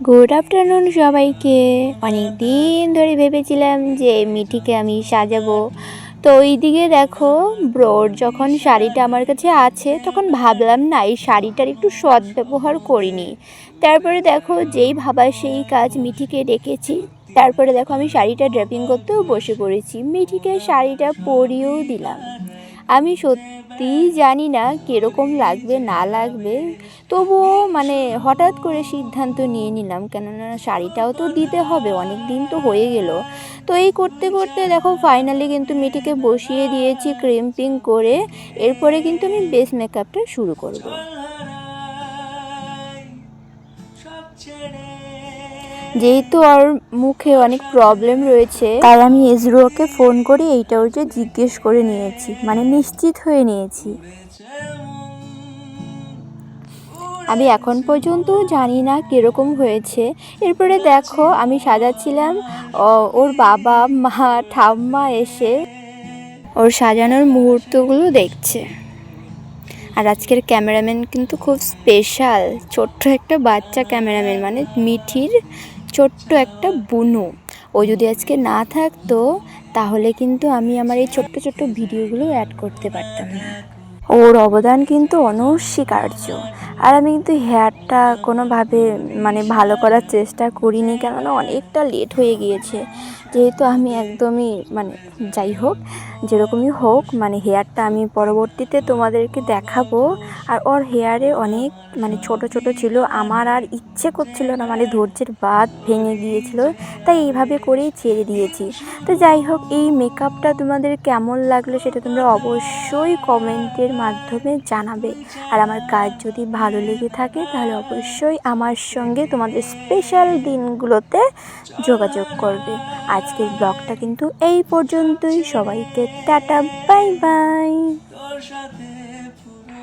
Good afternoon সবাইকে। অনেক দিন ধরে ভেবেছিলাম যে মিঠিকে আমি সাজাবো, তো ওইদিকে দেখো ব্রোর যখন শাড়িটা আমার কাছে আছে তখন ভাবলাম না এই শাড়িটার একটু সদ্ব্যবহার করিনি। তারপরে দেখো যেই ভাবা সেই কাজ, মিঠিকে ডেকেছি। তারপরে দেখো আমি শাড়িটা ড্রেপিং করতেও বসে পড়েছি, মিঠিকে শাড়িটা পরিয়েও দিলাম। আমি সত্যিই জানি না কীরকম লাগবে না লাগবে, তবুও হঠাৎ করে সিদ্ধান্ত নিয়ে নিলাম, কেননা শাড়িটাও তো দিতে হবে, অনেক দিন তো হয়ে গেল। তো এই করতে করতে দেখো ফাইনালি কিন্তু মিঠিকে বসিয়ে দিয়েছি ক্রিম্পিং করে। এরপরে কিন্তু আমি বেস মেকআপটা শুরু করব। যেহেতু ওর মুখে অনেক প্রবলেম রয়েছে, তাই আমি এজরোকে ফোন করে এইটা ওর যে জিজ্ঞেস করে নিয়েছি, নিশ্চিত হয়ে নিয়েছি। আমি এখন পর্যন্ত জানি না কীরকম হয়েছে। এরপরে দেখো আমি সাজাচ্ছিলাম, ওর বাবা মা ঠাম্মা এসে ওর সাজানোর মুহূর্তগুলো দেখছে। আর আজকের ক্যামেরাম্যান কিন্তু খুব স্পেশাল, ছোট্ট একটা বাচ্চা ক্যামেরাম্যান, মিঠির ছোট্ট একটা বুনু। ও যদি আজকে না থাকতো তাহলে কিন্তু আমি আমার এই ছোট্ট ছোট্ট ভিডিওগুলো অ্যাড করতে পারতাম না। ওর অবদান কিন্তু অনস্বীকার্য। আর আমি কিন্তু হেয়ারটা কোনোভাবে ভালো করার চেষ্টা করিনি, কেননা অনেকটা লেট হয়ে গিয়েছে। যেহেতু আমি একদমই যাই হোক, যেরকমই হোক হেয়ারটা আমি পরবর্তীতে তোমাদেরকে দেখাবো। আর ওর হেয়ারে অনেক ছোট ছোট ছিল, আমার আর ইচ্ছে করছিল না, ধৈর্যের বাঁধ ভেঙে গিয়েছিল, তাই এইভাবে করেই ছেড়ে দিয়েছি। তো যাই হোক, এই মেকআপটা তোমাদের কেমন লাগলো সেটা তোমরা অবশ্যই কমেন্টের মাধ্যমে জানাবে। আর আমার কাজ যদি ভালো লেগে থাকে তাহলে অবশ্যই আমার সঙ্গে তোমাদের স্পেশাল দিনগুলোতে যোগাযোগ করবে। আজকের ব্লগটা কিন্তু এই পর্যন্তই। সবাইকে টাটা, বাই বাই।